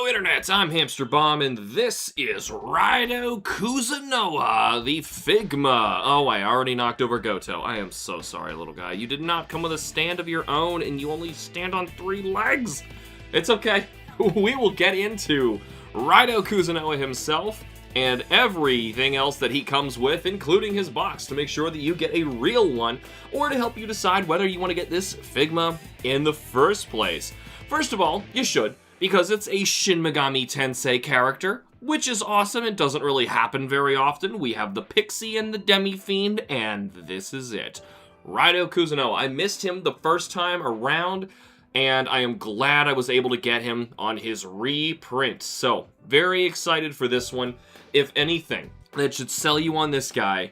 Hello Internet, I'm HamsterBomb, and this is Raidou Kuzunoha, the Figma. Oh, I already knocked over Goto. I am so sorry, little guy. You did not come with a stand of your own, and you only stand on 3 legs. It's okay. We will get into Raidou Kuzunoha himself and everything else that he comes with, including his box, to make sure that you get a real one, or to help you decide whether you want to get this Figma in the first place. First of all, you should, because it's a Shin Megami Tensei character, which is awesome. It doesn't really happen very often. We have the Pixie and the Demi-Fiend, and this is it. Raidou Kuzunoha. I missed him the first time around, and I am glad I was able to get him on his reprint. So, very excited for this one. If anything that should sell you on this guy,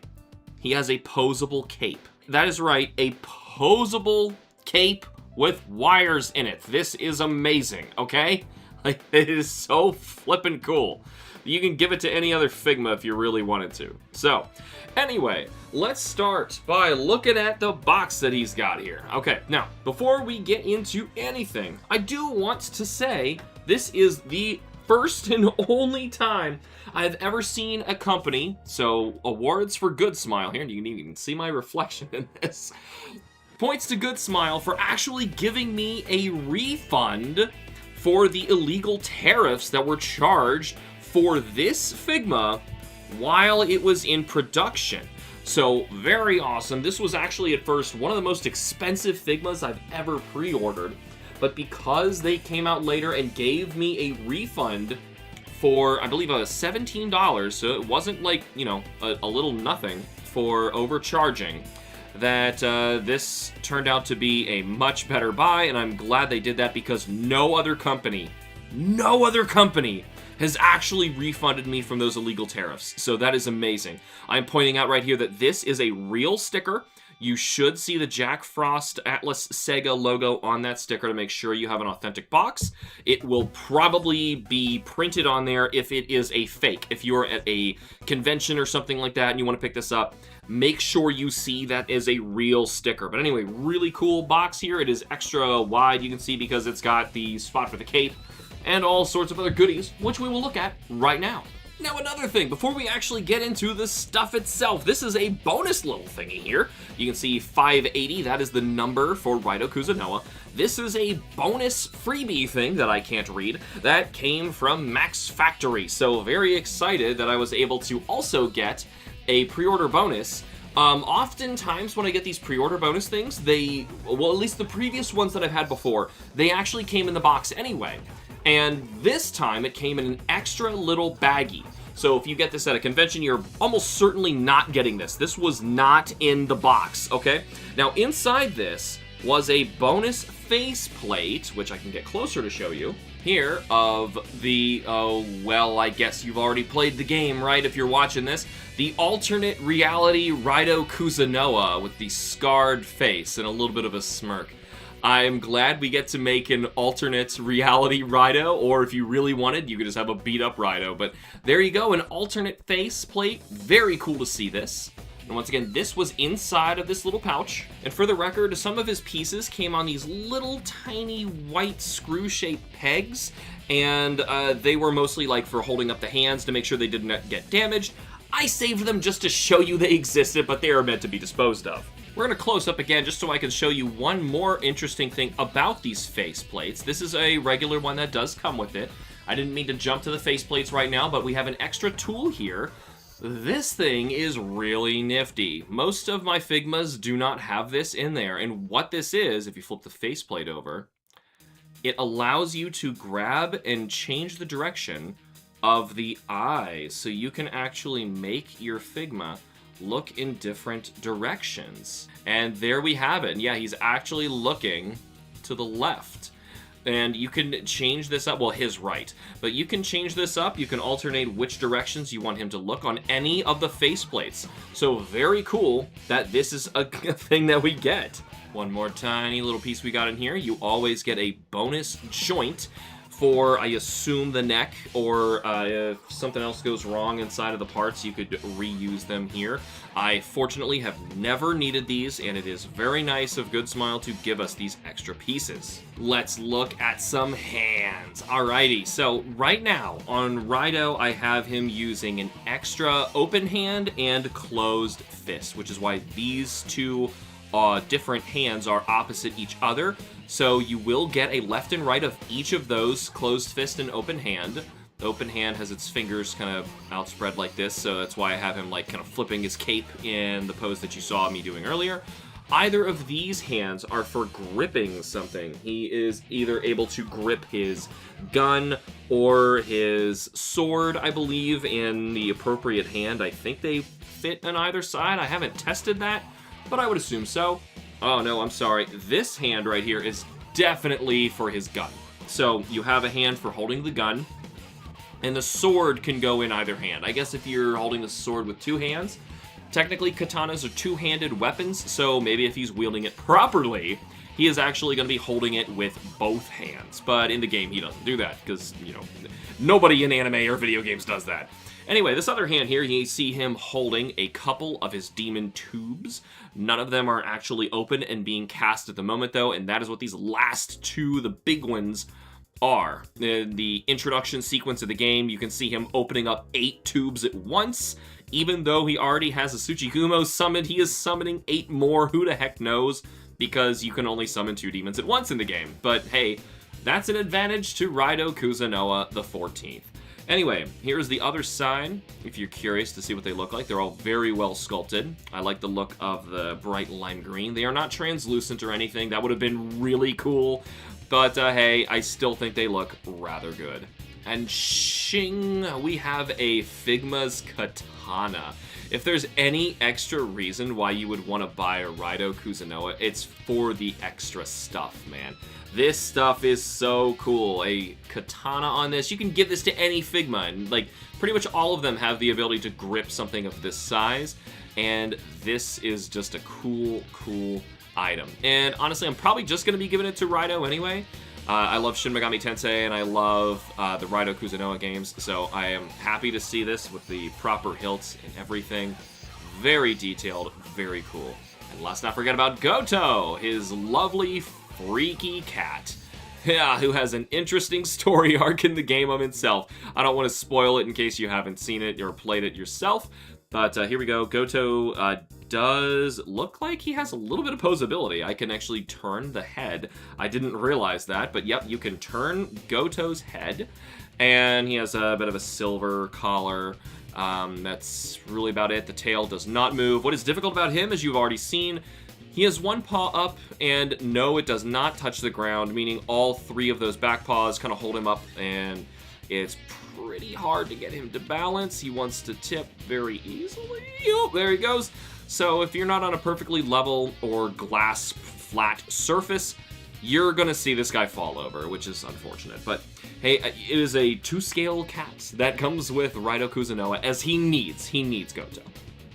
he has a posable cape. That is right, a posable cape with wires in it. This is amazing, okay? Like, it is so flippin' cool. You can give it to any other Figma if you really wanted to. So, anyway, let's start by looking at the box that he's got here. Okay, now, before we get into anything, I do want to say this is the first and only time I've ever seen a company, so awards for Good Smile here, and you can even see my reflection in this, points to Good Smile for actually giving me a refund for the illegal tariffs that were charged for this Figma while it was in production. So, very awesome. This was actually at first one of the most expensive Figmas I've ever pre-ordered, but because they came out later and gave me a refund for, I believe, $17, so it wasn't like, you know, a little nothing for overcharging, that this turned out to be a much better buy, and I'm glad they did that because no other company has actually refunded me from those illegal tariffs. So that is amazing. I'm pointing out right here that this is a real sticker. You should see the Jack Frost Atlas Sega logo on that sticker to make sure you have an authentic box. It will probably be printed on there if it is a fake. If you're at a convention or something like that and you want to pick this up, make sure you see that is a real sticker. But anyway, really cool box here. It is extra wide, you can see, because it's got the spot for the cape and all sorts of other goodies, which we will look at right now. Now, another thing, before we actually get into the stuff itself, this is a bonus little thingy here. You can see 580, that is the number for Raidou Kuzunoha. This is a bonus freebie thing that I can't read that came from Max Factory. So very excited that I was able to also get a pre-order bonus. Oftentimes when I get these pre-order bonus things, well, at least the previous ones that I've had before, they actually came in the box anyway. And this time it came in an extra little baggie. So if you get this at a convention, you're almost certainly not getting this. This was not in the box, okay? Now inside this was a bonus faceplate, which I can get closer to show you here, of the, oh, well, I guess you've already played the game, right, if you're watching this, the alternate reality Raidou Kuzunoha with the scarred face and a little bit of a smirk. I'm glad we get to make an alternate reality Raidou, or if you really wanted, you could just have a beat-up Raidou. But there you go, an alternate face plate. Very cool to see this. And once again, this was inside of this little pouch. And for the record, some of his pieces came on these little tiny white screw-shaped pegs, and they were mostly like for holding up the hands to make sure they didn't get damaged. I saved them just to show you they existed, but they are meant to be disposed of. We're going to close up again just so I can show you one more interesting thing about these face plates. This is a regular one that does come with it. I didn't mean to jump to the face plates right now, but we have an extra tool here. This thing is really nifty. Most of my Figmas do not have this in there, and what this is, if you flip the faceplate over, it allows you to grab and change the direction of the eyes, so you can actually make your Figma look in different directions. And there we have it. And yeah, he's actually looking to the left. And you can change this up, well, his right. But you can change this up, you can alternate which directions you want him to look on any of the faceplates. So very cool that this is a thing that we get. One more tiny little piece we got in here. You always get a bonus joint for, I assume, the neck, or if something else goes wrong inside of the parts, you could reuse them here. I fortunately have never needed these, and it is very nice of Good Smile to give us these extra pieces. Let's look at some hands. Alrighty, so right now on Raidou, I have him using an extra open hand and closed fist, which is why these two different hands are opposite each other. So you will get a left and right of each of those closed fist and open hand. The open hand has its fingers kind of outspread like this, so that's why I have him like kind of flipping his cape in the pose that you saw me doing earlier. Either of these hands are for gripping something. He is either able to grip his gun or his sword, I believe, in the appropriate hand. I think they fit on either side. I haven't tested that, but I would assume so. Oh no, I'm sorry. This hand right here is definitely for his gun. So you have a hand for holding the gun, and the sword can go in either hand. I guess if you're holding the sword with two hands, technically katanas are two-handed weapons, so maybe if he's wielding it properly, he is actually going to be holding it with both hands. But in the game, he doesn't do that, because, you know, nobody in anime or video games does that. Anyway, this other hand here, you see him holding a couple of his demon tubes. None of them are actually open and being cast at the moment, though, and that is what these last two, the big ones, are. In the introduction sequence of the game, you can see him opening up 8 tubes at once. Even though he already has a Tsuchigumo summoned, he is summoning 8 more. Who the heck knows? Because you can only summon 2 demons at once in the game. But hey, that's an advantage to Raidou Kuzunoha the 14th. Anyway, here's the other side, if you're curious to see what they look like. They're all very well sculpted. I like the look of the bright lime green. They are not translucent or anything. That would have been really cool. But hey, I still think they look rather good. And shing, we have a Figma's Katana. If there's any extra reason why you would want to buy a Raidou Kuzunoha, it's for the extra stuff, man. This stuff is so cool. A katana on this. You can give this to any Figma, and like pretty much all of them have the ability to grip something of this size, and this is just a cool item. And honestly, I'm probably just going to be giving it to Raidou anyway. I love Shin Megami Tensei, and I love the Raidou Kuzunoha games, so I am happy to see this with the proper hilts and everything. Very detailed, very cool. And let's not forget about Goto, his lovely, freaky cat. Yeah, who has an interesting story arc in the game of himself. I don't want to spoil it in case you haven't seen it or played it yourself, but here we go. Goto does look like he has a little bit of posability. I can actually turn the head. I didn't realize that, but yep, you can turn Goto's head, and he has a bit of a silver collar. That's really about it. The tail does not move. What is difficult about him, as you've already seen, he has one paw up, and no, it does not touch the ground, meaning all 3 of those back paws kind of hold him up, and it's pretty hard to get him to balance. He wants to tip very easily. Oh, there he goes. So if you're not on a perfectly level or glass flat surface, you're gonna see this guy fall over, which is unfortunate. But hey, it is a 2-scale cat that comes with Raidou Kuzunoha, as he needs Goto.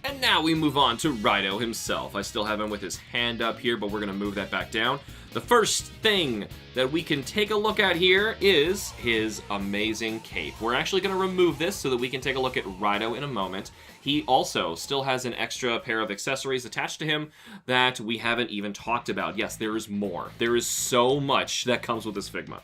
And now we move on to Raidou himself. I still have him with his hand up here, but we're gonna move that back down. The first thing that we can take a look at here is his amazing cape. We're actually gonna remove this so that we can take a look at Raidou in a moment. He also still has an extra pair of accessories attached to him that we haven't even talked about. Yes, there is more. There is so much that comes with this Figma.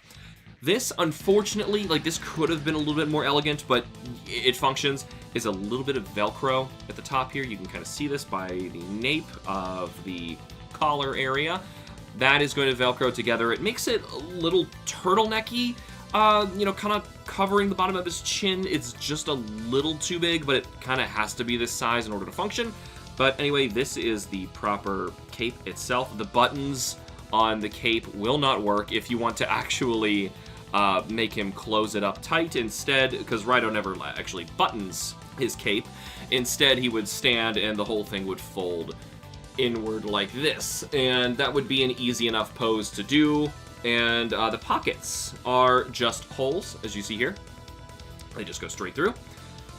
This, unfortunately, like this could have been a little bit more elegant, but it functions, is a little bit of Velcro at the top here. You can kind of see this by the nape of the collar area. That is going to Velcro together. It makes it a little turtlenecky, you know, kind of covering the bottom of his chin. It's just a little too big, but it kind of has to be this size in order to function. But anyway, this is the proper cape itself. The buttons on the cape will not work if you want to actually make him close it up tight. Instead, because Raidou never actually buttons his cape, instead he would stand and the whole thing would fold inward like this, and that would be an easy enough pose to do. And the pockets are just holes, as you see here. They just go straight through.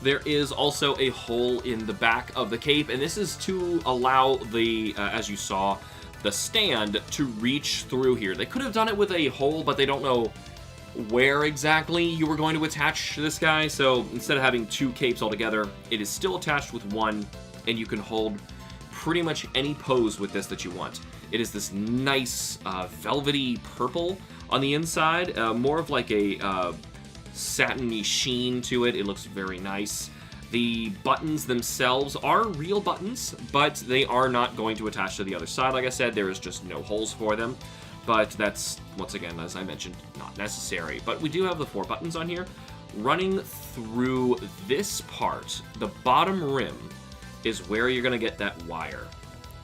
There is also a hole in the back of the cape, and this is to allow the, as you saw, the stand to reach through here. They could have done it with a hole, but they don't know where exactly you were going to attach this guy. So instead of having 2 capes altogether, it is still attached with 1, and you can hold pretty much any pose with this that you want. It is this nice velvety purple on the inside, more of like a satiny sheen to it. It looks very nice. The buttons themselves are real buttons, but they are not going to attach to the other side. Like I said, there is just no holes for them. But that's, once again, as I mentioned, not necessary. But we do have the 4 buttons on here. Running through this part, the bottom rim is where you're going to get that wire.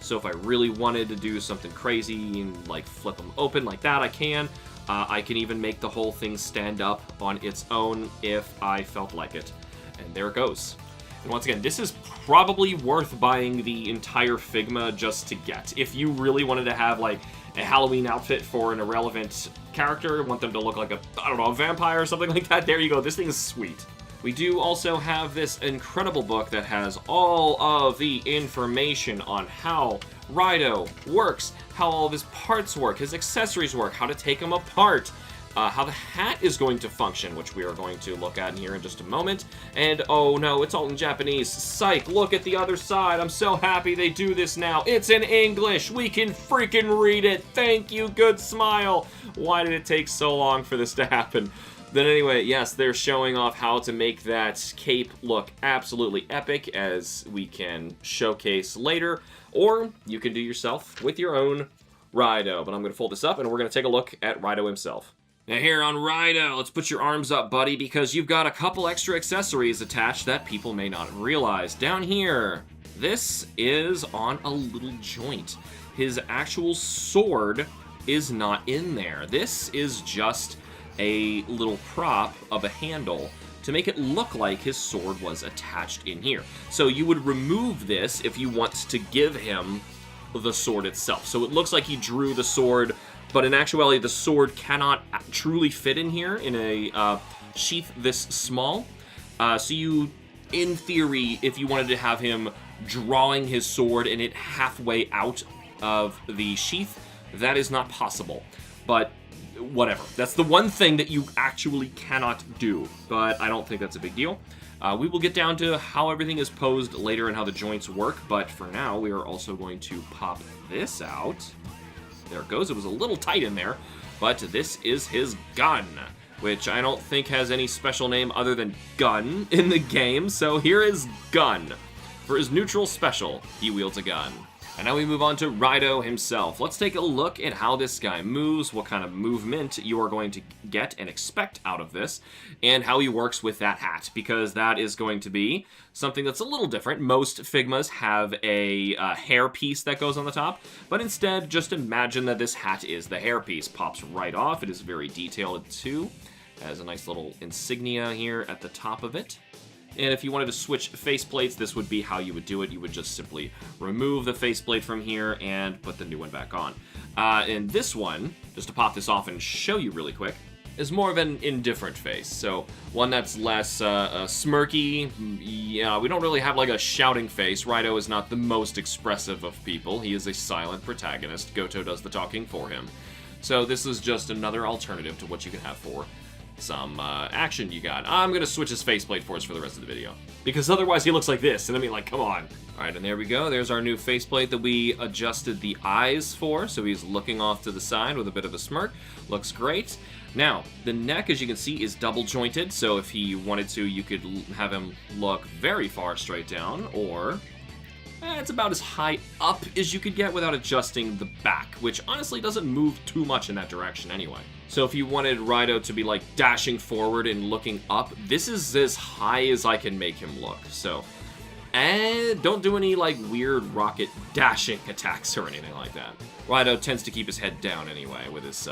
So if I really wanted to do something crazy and like flip them open like that, I can. I can even make the whole thing stand up on its own if I felt like it. And there it goes. And once again, this is probably worth buying the entire Figma just to get. If you really wanted to have like a Halloween outfit for an irrelevant character, want them to look like a, I don't know, a vampire or something like that, there you go. This thing is sweet. We do also have this incredible book that has all of the information on how Raidou works, how all of his parts work, his accessories work, how to take them apart, how the hat is going to function, which we are going to look at here in just a moment. And oh no, it's all in Japanese. Psych, look at the other side. I'm so happy they do this now. It's in English. We can freaking read it. Thank you, good smile. Why did it take so long for this to happen? Then anyway, yes, they're showing off how to make that cape look absolutely epic, as we can showcase later, or you can do yourself with your own Raidou. But I'm going to fold this up, and we're going to take a look at Raidou himself. Now here on Raidou, let's put your arms up, buddy, because you've got a couple extra accessories attached that people may not realize. Down here, this is on a little joint. His actual sword is not in there. This is just a little prop of a handle to make it look like his sword was attached in here. So you would remove this if you want to give him the sword itself. So it looks like he drew the sword, but in actuality the sword cannot truly fit in here in a sheath this small. So you, in theory, if you wanted to have him drawing his sword and it halfway out of the sheath, that is not possible. But whatever. That's the one thing that you actually cannot do, but I don't think that's a big deal. We will get down to how everything is posed later and how the joints work, but for now, we are also going to pop this out. There it goes. It was a little tight in there, but this is his gun, which I don't think has any special name other than gun in the game, so here is Gun. For his neutral special, he wields a gun. And now we move on to Raidou himself. Let's take a look at how this guy moves, what kind of movement you are going to get and expect out of this, and how he works with that hat, because that is going to be something that's a little different. Most Figmas have a hair piece that goes on the top, but instead, just imagine that this hat is the hair piece. Pops right off. It is very detailed too. Has a nice little insignia here at the top of it. And if you wanted to switch faceplates, this would be how you would do it. You would just simply remove the faceplate from here and put the new one back on. And this one, just to pop this off and show you really quick, is more of an indifferent face. So one that's less smirky. Yeah, we don't really have like a shouting face. Raidou is not the most expressive of people. He is a silent protagonist. Goto does the talking for him. So this is just another alternative to what you can have for some action you got. I'm gonna switch his faceplate for us for the rest of the video, because otherwise he looks like this, and I mean, like, come on. All right, and there we go. There's our new faceplate that we adjusted the eyes for, so he's looking off to the side with a bit of a smirk. Looks great. Now, the neck, as you can see, is double jointed, so if he wanted to, you could have him look very far straight down, or it's about as high up as you could get without adjusting the back, which honestly doesn't move too much in that direction anyway. So if you wanted Raidou to be like dashing forward and looking up, this is as high as I can make him look. So, and don't do any like weird rocket dashing attacks or anything like that. Raidou tends to keep his head down anyway, with his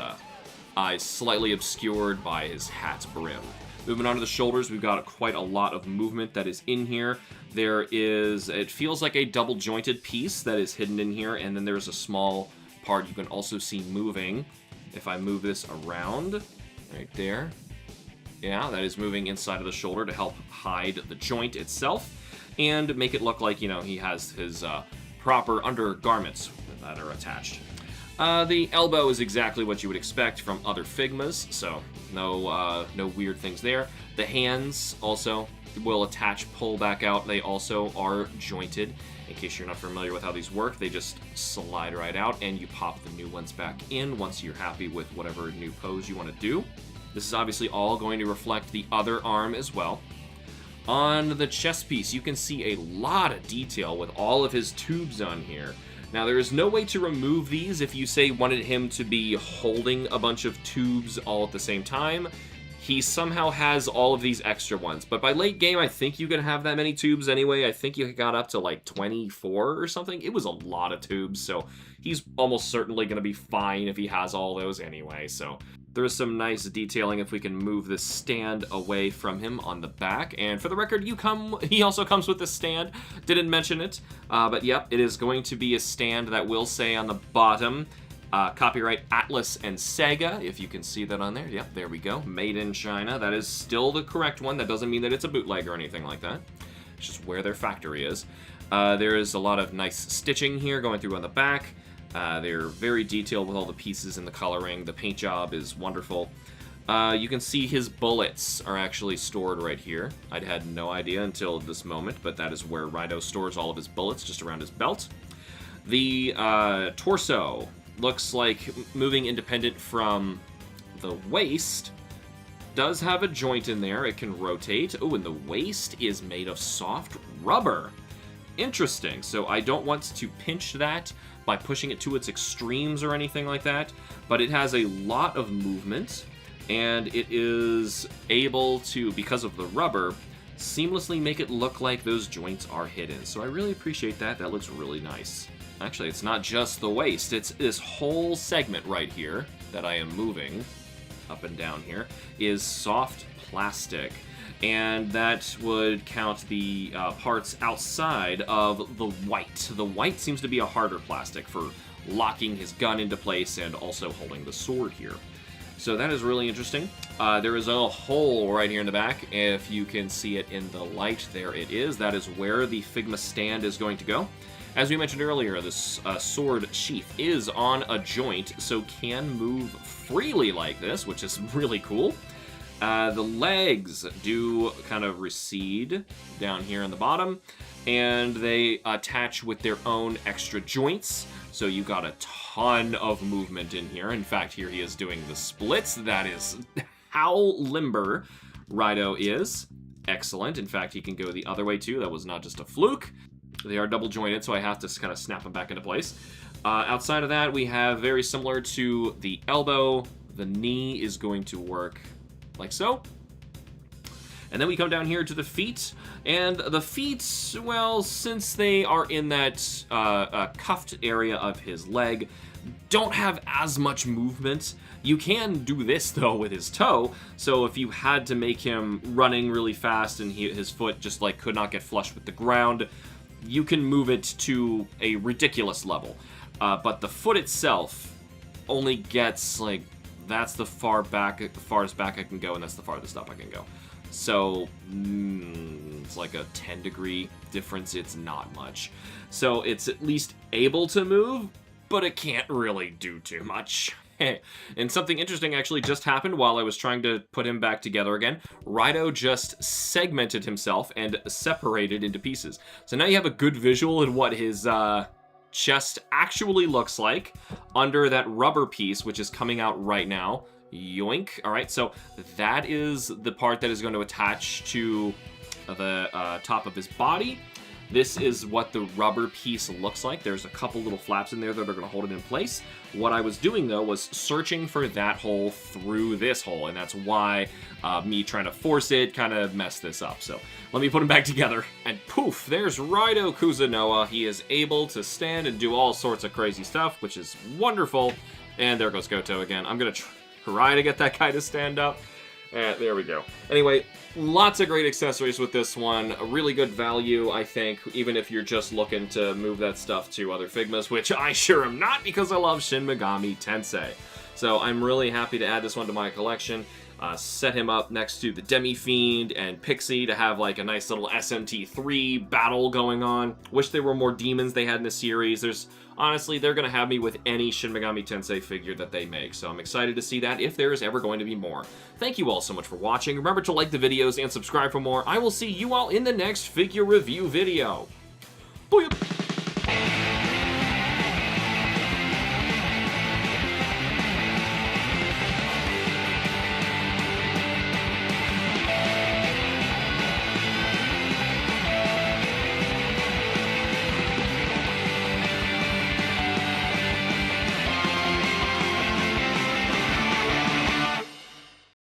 eyes slightly obscured by his hat's brim. Moving on to the shoulders, we've got quite a lot of movement that is in here. There is, it feels like a double jointed piece that is hidden in here, and then there's a small part you can also see moving. If I move this around, right there, yeah, that is moving inside of the shoulder to help hide the joint itself and make it look like, you know, he has his proper undergarments that are attached. The elbow is exactly what you would expect from other Figmas, so no weird things there. The hands also will attach, pull back out. They also are jointed. In case you're not familiar with how these work, they just slide right out, and you pop the new ones back in once you're happy with whatever new pose you want to do. This is obviously all going to reflect the other arm as well. On the chest piece, you can see a lot of detail with all of his tubes on here. Now, there is no way to remove these if you, say, wanted him to be holding a bunch of tubes all at the same time. He somehow has all of these extra ones. But by late game, I think you can have that many tubes anyway. I think you got up to like 24 or something. It was a lot of tubes, so he's almost certainly going to be fine if he has all those anyway. So there's some nice detailing if we can move this stand away from him on the back. And for the record, he also comes with this stand. Didn't mention it, but yep, it is going to be a stand that will say on the bottom, copyright Atlas and Sega, if you can see that on there. Yep, there we go. Made in China. That is still the correct one. That doesn't mean that it's a bootleg or anything like that. It's just where their factory is. There is a lot of nice stitching here going through on the back. They're very detailed with all the pieces and the coloring. The paint job is wonderful. You can see his bullets are actually stored right here. I'd had no idea until this moment, but that is where Raidou stores all of his bullets, just around his belt. The torso looks like moving independent from the waist. Does have a joint in there. It can rotate. Oh, and the waist is made of soft rubber. Interesting. So I don't want to pinch that by pushing it to its extremes or anything like that, but it has a lot of movement, and it is able to, because of the rubber, seamlessly make it look like those joints are hidden. So I really appreciate that. That looks really nice. Actually, it's not just the waist. It's this whole segment right here that I am moving up and down here is soft plastic. And that would count the parts outside of the white. The white seems to be a harder plastic for locking his gun into place and also holding the sword here. So that is really interesting. There is a hole right here in the back. If you can see it in the light, there it is. That is where the Figma stand is going to go. As we mentioned earlier, this sword sheath is on a joint, so can move freely like this, which is really cool. The legs do kind of recede down here on the bottom, and they attach with their own extra joints, so you got a ton of movement in here. In fact, here he is doing the splits. That is how limber Raidou is. Excellent. In fact, he can go the other way too. That was not just a fluke. They are double jointed, so I have to kind of snap them back into place. Outside of that, we have very similar to the elbow. The knee is going to work like so. And then we come down here to the feet. And the feet, well, since they are in that cuffed area of his leg, don't have as much movement. You can do this, though, with his toe. So if you had to make him running really fast and his foot just, like, could not get flush with the ground, you can move it to a ridiculous level. But the foot itself only gets, like, that's the farthest back I can go, and that's the farthest up I can go. So, it's like a 10-degree difference. It's not much. So it's at least able to move, but it can't really do too much. And something interesting actually just happened while I was trying to put him back together again. Raidou just segmented himself and separated into pieces. So now you have a good visual of what his chest actually looks like under that rubber piece, which is coming out right now. Yoink. All right, so that is the part that is going to attach to the top of his body. This is what the rubber piece looks like. There's a couple little flaps in there that are going to hold it in place. What I was doing, though, was searching for that hole through this hole, and that's why me trying to force it kind of messed this up. So let me put him back together, and poof, there's Raidou Kuzunoha. He is able to stand and do all sorts of crazy stuff, which is wonderful. And there goes Goto again. I'm going to try to get that guy to stand up. There we go. Anyway, lots of great accessories with this one. A really good value, I think, even if you're just looking to move that stuff to other Figmas, which I sure am not because I love Shin Megami Tensei. So I'm really happy to add this one to my collection. Set him up next to the Demi-Fiend and Pixie to have like a nice little SMT3 battle going on. Wish there were more demons they had in the series. Honestly, they're going to have me with any Shin Megami Tensei figure that they make, so I'm excited to see that if there is ever going to be more. Thank you all so much for watching. Remember to like the videos and subscribe for more. I will see you all in the next figure review video. Booyah!